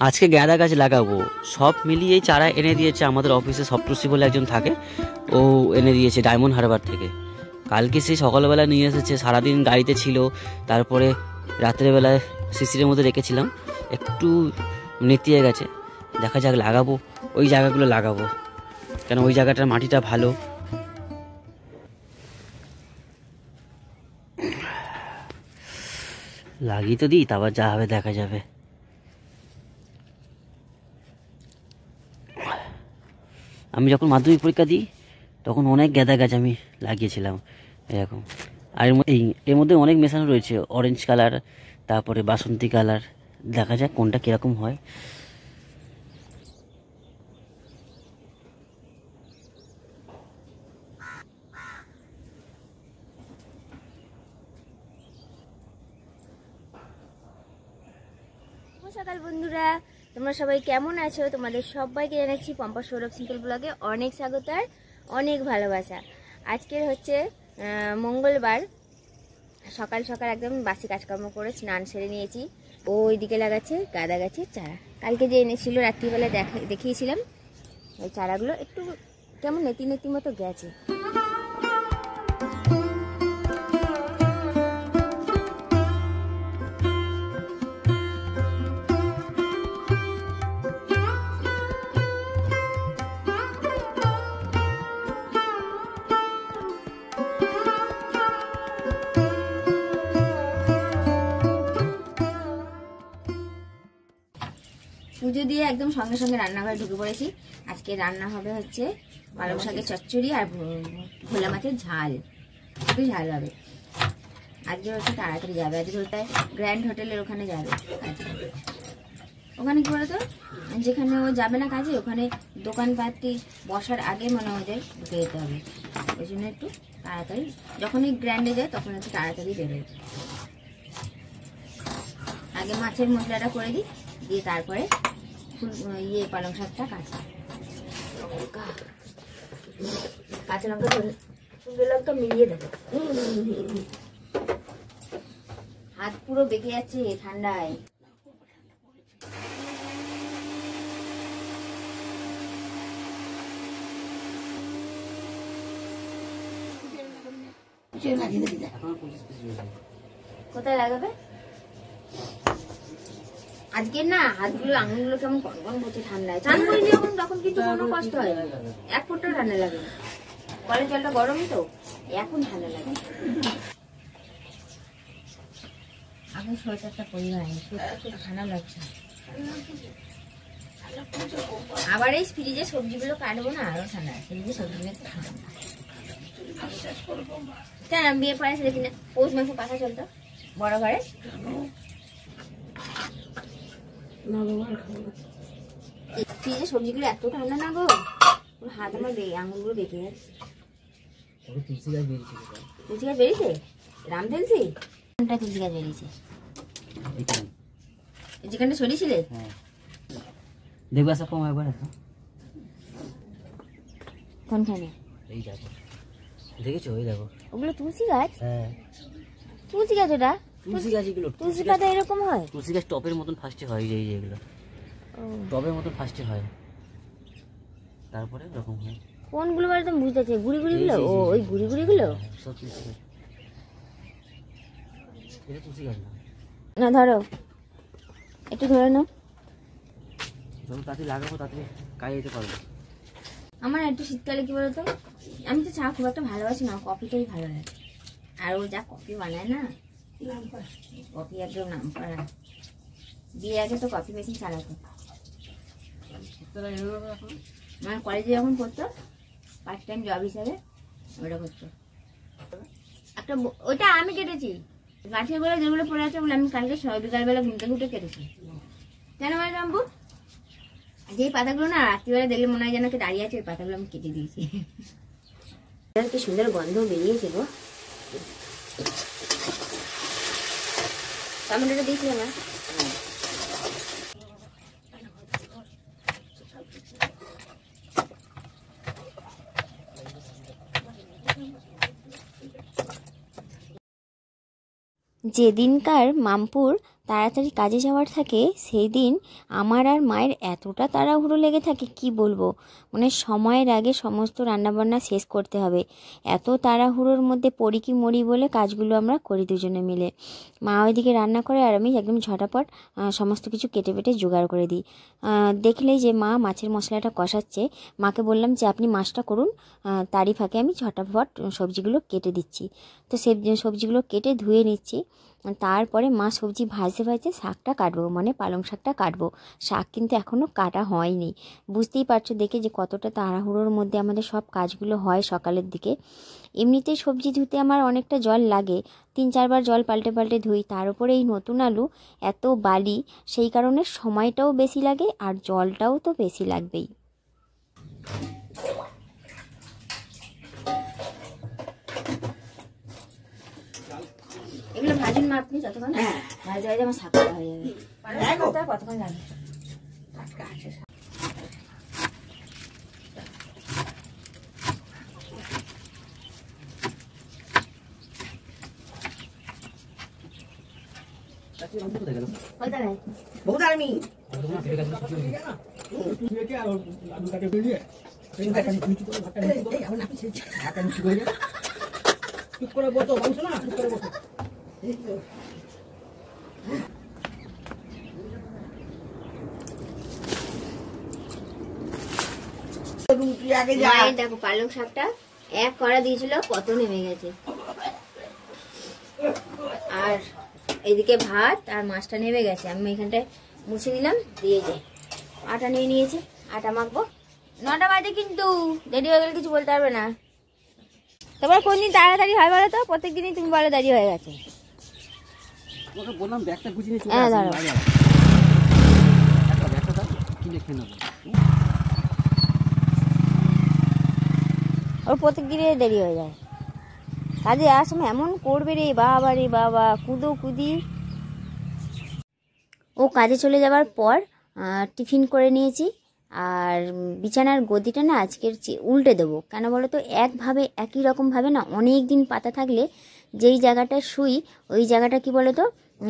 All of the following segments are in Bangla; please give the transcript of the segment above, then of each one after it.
আজকে গাঁদা গাছ লাগাবো, সব মিলিয়েই চারা এনে দিয়েছে আমাদের অফিসে। সপ্তর্ষি বলে একজন থাকে, ও এনে দিয়েছে ডায়মন্ড হারবার থেকে। কালকে সে সকালবেলা নিয়ে এসেছে, সারাদিন গাড়িতে ছিল। তারপরে রাত্রেবেলায় শিশিরের মধ্যে রেখেছিলাম, একটু নেতিয়ে গেছে। দেখা যাক, লাগাবো ওই জায়গাগুলো লাগাবো, কেন ওই জায়গাটার মাটিটা ভালো। লাগিয়ে তো দিই, তারপর যা হবে দেখা যাবে। আমি যখন মাধ্যমিক পরীক্ষা দিই তখন অনেক গাঁদা গাছ আমি লাগিয়েছিলাম এরকম। আর এর মধ্যে অনেক মেশানো রয়েছে, অরেঞ্জ কালার, তারপরে বাসন্তী কালার। দেখা যাক কোনটা কীরকম হয়। সকাল বন্ধুরা, তোমরা সবাই কেমন আছো? তোমাদের সবাইকে জানাচ্ছি পম্পা সৌরভ সিম্পল ব্লগে অনেক স্বাগত আর অনেক ভালোবাসা। আজকের হচ্ছে মঙ্গলবার, সকাল সকাল একদম বাসি কাজকর্ম করে স্নান সেরে নিয়েছি। ওই দিকে লাগাচ্ছে গাঁদা গাছের চারা। কালকে যে এনেছিল রাত্রিবেলা দেখিয়েছিলাম, ওই চারাগুলো একটু কেমন নেতি নেতি মতো গেছে। পুজো দিয়ে একদম সঙ্গে সঙ্গে রান্নাঘরে ঢুকে পড়েছি। আজকে রান্না হবে হচ্ছে পালং শাকের চচ্চড়ি আর ভোলা মাছের ঝাল, একটু ঝাল হবে। আজকে হচ্ছে তাড়াতাড়ি যাবে, আজকে ওটাই গ্র্যান্ড হোটেলের ওখানে যাবে। ওখানে কি বলতো, যেখানে ও যাবে না কাজে, ওখানে দোকানপাতি বসার আগে মনে ওদের ঢুকে যেতে হবে। ওই জন্য একটু তাড়াতাড়ি, যখনই গ্র্যান্ডে যায় তখন একটু তাড়াতাড়ি বেরোয়। আগে মাছের মশলাটা করে দিই, দিয়ে তারপরে পালং শাকটা কাঁচা লঙ্কা শুকনো লঙ্কা মিলিয়ে দেবো। হাত পুরো বেঁকে যাচ্ছে ঠান্ডায়। কোথায় লাগাবে? আজকে না হাতগুলো আঙুলগুলো কেমন কনকন করছে ঠান্ডায়। চান করিনি যখন, তখন কিন্তু কোনো কষ্ট হয়, এক ফুটটা ঠান্ডা লাগে না। কলের জলটা গরমই তো, এখন ঠান্ডা লাগে। আগে সোয়েটারটা পরি নাই, খুব ঠান্ডা লাগছে। আবার এই ফ্রিজে সবজিগুলো কাটবো না, আরো ঠান্ডা। ফ্রিজে সবজিগুলো ঠান্ডা। কেন বিয়ে পরে দেখি না পৌষ মাসে পাখা চলতো বড় ঘরে। ফ্রিজে সবজিগুলো এত ঠান্ডা না গো, হাত আমার আঙুলগুলো বেঁকে যাচ্ছে। তুলসী গাছ বেরিয়েছে, রাম তুলসী তুলসী গাছ বেরিয়েছে। যেখানটা সরিয়েছিলে দেখবে কম একবার কোনখানে? এই দেখো, দেখেছো? ওই দেখো, ওগুলো তুলসী গাছ। হ্যাঁ তুলসী গাছ ওটা। তুলসী গাছ এগুলো, তুলসী পাতা এরকম হয়? তুলসী গাছ টপের মতন ফার্স্টে হয়, এই যেগুলো টবের মতন ফার্স্টে হয়, তারপরে এরকম হয়। কোনগুলো বলে তুমি বুঝতে চাই? গুড়ি গুড়ি গুলো? ও ওই গুড়ি গুড়ি গুলো সব তুলসী গাছ। এটা তুলসী গাছ না, ধরো একটু ধরে নাও। যখন তাড়াতাড়ি লাগাবো তাড়াতাড়ি কাজে যেতে পারবো। আমার একটু শীতকালে কি বলতো, আমি তো চা খুব একটা ভালোবাসি না, কফিটাই ভালো লাগে। আর ও যা কফি বানায় না, কফি একদম নাম করা। বিয়ে আগে তো কফি বেশি চালাতো। আমার কলেজে যখন পড়তো, পার্ট টাইম জব হিসাবে ওটা করতো। একটা ওইটা আমি কেটেছি, গাছের গোড়া যেগুলো পড়ে আছে ওগুলো আমি কালকে বিকালবেলা ঘুমতে ঘুরতে কেটেছি। কেন মানে রামবু, যেই পাতাগুলো না রাত্রিবেলা দেখলে মনে হয় যেন কি দাঁড়িয়ে আছে, ওই পাতাগুলো আমি কেটে দিয়েছি। কি সুন্দর গন্ধ বেরিয়েছে গো। টমেটোটা দিয়েছিলাম না। যেদিনকার মামপুর তাড়াতাড়ি কাজে যাওয়ার থাকে, সেই দিন আমার আর মায়ের এতটা তাড়াহুড়ো লেগে থাকে কি বলবো। মানে সময়ের আগে সমস্ত রান্নাবান্না শেষ করতে হবে, এত তাড়াহুড়োর মধ্যে পড়ি কি মরি বলে কাজগুলো আমরা করি দুজনে মিলে। মা ওইদিকে রান্না করে আর আমি একদম ঝটাপট সমস্ত কিছু কেটে বেটে জোগাড় করে দিই। দেখলেই যে মা মাছের মশলাটা কষাচ্ছে, মাকে বললাম যে আপনি মাছটা করুন, তারই ফাঁকে আমি ঝটাপট সবজিগুলো কেটে দিচ্ছি। তো সবজিগুলো কেটে ধুয়ে নিচ্ছি। তারপরে মা সবজি ভাজতে ভাজতে শাকটা কাটবো, মানে পালং শাকটা কাটবো। শাক কিন্তু এখনও কাটা হয়নি। বুঝতেই পারছো দেখে যে কতটা তাড়াহুড়োর মধ্যে আমাদের সব কাজগুলো হয় সকালের দিকে। এমনিতেই সবজি ধুতে আমার অনেকটা জল লাগে, 3-4 বার জল পাল্টে পাল্টে ধুই। তার উপরে এই নতুন আলু, এত বালি, সেই কারণে সময়টাও বেশি লাগে আর জলটাও তো বেশি লাগবেই। এগুলো ভাজুন মা আপনি যতক্ষণ ভাজা ভাজা আমার শাকটা হয়ে যাবে। কতক্ষণ লাগে? দেখো পালং শাকটা এক কড়া দিয়েছিল, কত নেমে গেছে। আর এদিকে ভাত আর মাছটা নেমে গেছে। আমি এখানটায় মুছে দিলাম, দিয়ে যাই। আটা নিয়ে নিয়েছি, আটা মাখবো। 9টা বাজে, কিন্তু দেরি হয়ে গেলে কিছু বলতে পারবে না। তোমার কোনদিন তাড়াতাড়ি হয় বলো তো? প্রত্যেকদিনই তুমি বলো দেরি হয়ে গেছে। হ্যাঁ দাঁড়াও, ওর প্রত্যেক দিনে দেরি হয়ে যায়। কাজে আসার সময় এমন করবে রে বাবা, রে বাবা, কুদো কুদি। ও কাজে চলে যাওয়ার পর টিফিন করে নিয়েছি। আর বিছানার গদিটা না আজকের উল্টে দেবো। কেন বলো তো? একভাবে একই রকমভাবে না অনেক দিন পাতা থাকলে যেই জায়গাটায় শুই ওই জায়গাটা কি বলো তো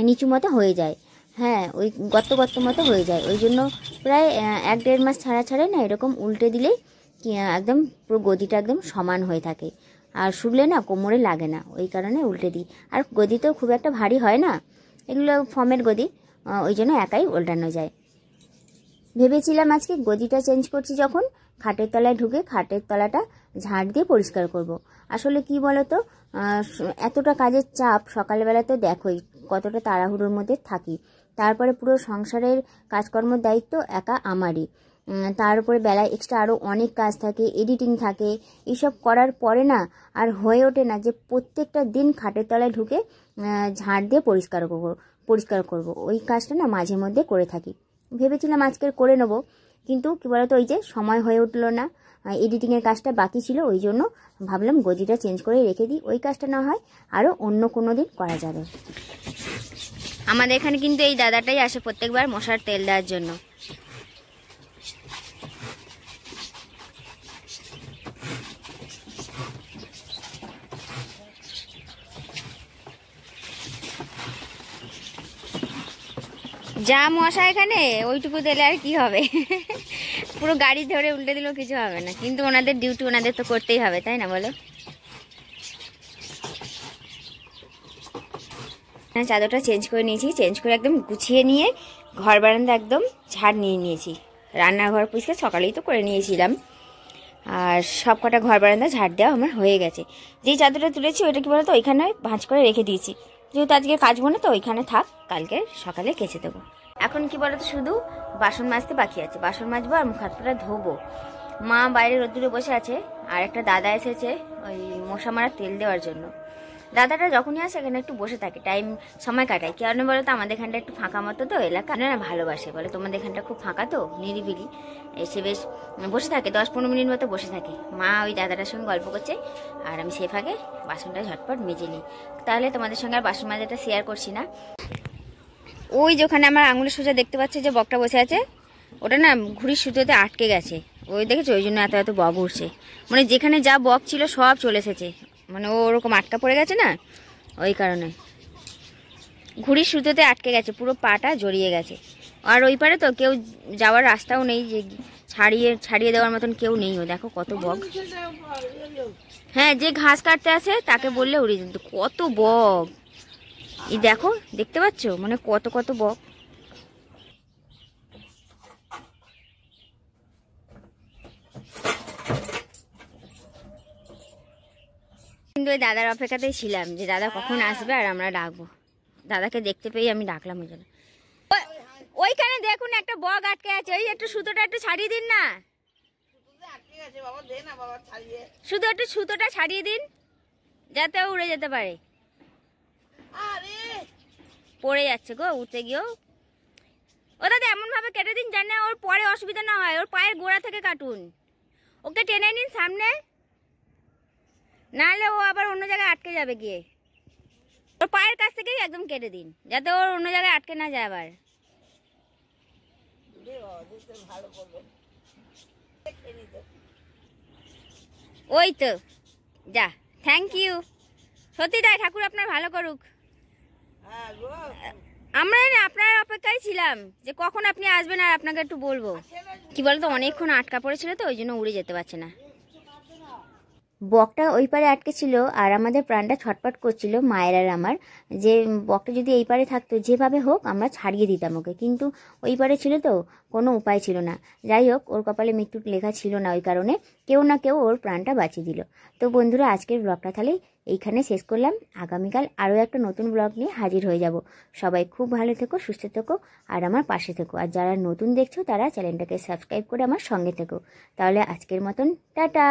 নিচু মতো হয়ে যায়। হ্যাঁ, ওই গর্ত গর্ত মতো হয়ে যায়। ওই জন্য প্রায় 1-1.5 মাস ছাড়া ছাড়াই না এরকম উল্টে দিলেই একদম পুরো গদিটা একদম সমান হয়ে থাকে। আর শুকলে না কোমরে লাগে না, ওই কারণে উল্টে দিই। আর গদি তো খুব একটা ভারী হয় না, এগুলো ফর্মের গদি, ওই জন্য একাই উল্টানো যায়। ভেবেছিলাম আজকে গদিটা চেঞ্জ করছি যখন, খাটের তলায় ঢুকে খাটের তলাটা ঝাড় দিয়ে পরিষ্কার করব। আসলে কি বলো তো, এতটা কাজের চাপ সকালবেলা তো দেখোই কতটা তাড়াহুড়োর মধ্যে থাকি। তারপরে পুরো সংসারের কাজকর্মের দায়িত্ব একা আমারই। তার উপরে বেলায় এক্সট্রা আরও অনেক কাজ থাকে, এডিটিং থাকে। এইসব করার পরে না আর হয়ে ওঠে না যে প্রত্যেকটা দিন খাটের তলায় ঢুকে ঝাড় দিয়ে পরিষ্কার করব। ওই কাজটা না মাঝে মধ্যে করে থাকি। ভেবেছিলাম আজকের করে নেবো, কিন্তু কী বলতো ওই যে সময় হয়ে উঠলো না, এডিটিংয়ের কাজটা বাকি ছিল। ওই জন্য ভাবলাম গদিটা চেঞ্জ করে রেখে দিই, ওই কাজটা না হয় আরও অন্য কোনো দিন করা যাবে। আমাদের এখানে কিন্তু এই দাদাটাই আসে প্রত্যেকবার মশার তেল দেওয়ার জন্য। যা মশা এখানে, ওইটুকু দিলে আর কি হবে? পুরো গাড়ি ধরে উল্টে দিলেও কিছু হবে না, কিন্তু ওনাদের ডিউটি ওনাদের তো করতেই হবে, তাই না বলো? চাদরটা চেঞ্জ করে নিয়েছি, চেঞ্জ করে একদম গুছিয়ে নিয়ে ঘর বারান্দা একদম ঝাড় নিয়ে নিয়েছি। রান্নাঘর পরিষ্কার সকালেই তো করে নিয়েছিলাম, আর সব কটা ঘর বারান্দা ঝাড় দেওয়া আমার হয়ে গেছে। যেই চাদরটা তুলেছি ওইটা কি বলতো ওইখানে ভাঁজ করে রেখে দিয়েছি, যেহেতু আজকে কাচবো না তো ওইখানে থাক, কালকে সকালে কেচে দেবো। এখন কি বলতো শুধু বাসন মাজতে বাকি আছে, বাসন মাজবো আর মুখ হাত পা ধোবো। মা বাইরে রোদ্দুরে বসে আছে, আর একটা দাদা এসেছে ওই মশা মারা তেল দেওয়ার জন্য। দাদাটা যখনই আসে এখানে একটু বসে থাকে, সময় কাটায়। কেন বলো তো আমাদের এখানটা একটু ফাঁকা মতো তো এলাকা, না ভালোবাসে, বলে তোমাদের এখানটা খুব ফাঁকা তো নিরিবিলি, এসে বেশ বসে থাকে 10-15 মিনিট মতো বসে থাকে। মা ওই দাদাটার সঙ্গে গল্প করছে আর আমি সে ফাঁকে বাসনটা ঝটপট মেজে নিই। তাহলে তোমাদের সঙ্গে আর বাসন মাজাটা শেয়ার করছি না। ওই যেখানে আমার আঙুলের সোজা দেখতে পাচ্ছে যে বকটা বসে আছে, ওটা না ঘুড়ির সুতোতে আটকে গেছে, ওই দেখেছো, ওই জন্য এত এত বক উঠছে। মানে যেখানে যা বক ছিল সব চলে এসেছে, মানে ও ওরকম আটকা পড়ে গেছে না, ওই কারণে। ঘুড়ির সুতোতে আটকে গেছে, পুরো পাটা জড়িয়ে গেছে। আর ওই পারে তো কেউ যাওয়ার রাস্তাও নেই, যে ছাড়িয়ে দেওয়ার মতন কেউ নেই। ও দেখো কত বক। হ্যাঁ, যে ঘাস কাটতে আসে তাকে বললে উড়িয়ে যেত। কত বক, এই দেখো, দেখতে পাচ্ছ, মানে কত কত বক। কিন্তু ওই দাদার অপেক্ষাতেই ছিলাম যে দাদা কখন আসবে আর আমরা ডাকবো। দাদাকে দেখতে পেয়ে আমি ডাকলাম ওই জন্য। ওইখানে দেখুন একটা বক আটকে আছে, ওই একটু সুতোটা একটু ছাড়িয়ে দিন না, শুধু একটু সুতোটা ছাড়িয়ে দিন যাতে ও উড়ে যেতে পারে। পড়ে যাচ্ছে গো উঠতে গিয়েও। ও দাদা এমন ভাবে কেটে দিন জানে ওর পরে অসুবিধা না হয়, ওর পায়ের গোড়া থেকে কাটুন, ওকে টেনে নিন সামনে, নাহলে ও আবার অন্য জায়গায় আটকে যাবে গিয়ে। ওর পায়ের কাছ থেকেই একদম কেটে দিন যাতে ওর অন্য জায়গায় আটকে না যায় আবার। ওই তো যা, থ্যাংক ইউ। সত্যি তাই, ঠাকুর আপনার ভালো করুক। আমরা না আপনার অপেক্ষায় ছিলাম যে কখন আপনি আসবেন আর আপনাকে একটু বলবো। কি বলতো, অনেকক্ষণ আটকা পড়েছিল তো ওই জন্য উড়ে যেতে পারছে না। বকটা ওই পারে আটকে ছিল আর আমাদের প্রাণটা ছটপট করছিল মায়ের আর আমার, যে বকটা যদি এই পারে থাকতো যেভাবে হোক আমরা ছাড়িয়ে দিতাম ওকে, কিন্তু ওই পারে ছিল তো কোনো উপায় ছিল না। যাই হোক, ওর কপালে মৃত্যুর লেখা ছিল না, ওই কারণে কেউ না কেউ ওর প্রাণটা বাঁচিয়ে দিল। তো বন্ধুরা, আজকের ব্লগটা তাহলে এইখানে শেষ করলাম। আগামীকাল আরও একটা নতুন ব্লগ নিয়ে হাজির হয়ে যাব। সবাই খুব ভালো থেকো, সুস্থ থেকো আর আমার পাশে থেকো। আর যারা নতুন দেখছো তারা চ্যানেলটাকে সাবস্ক্রাইব করে আমার সঙ্গে থেকো। তাহলে আজকের মতন টাটা।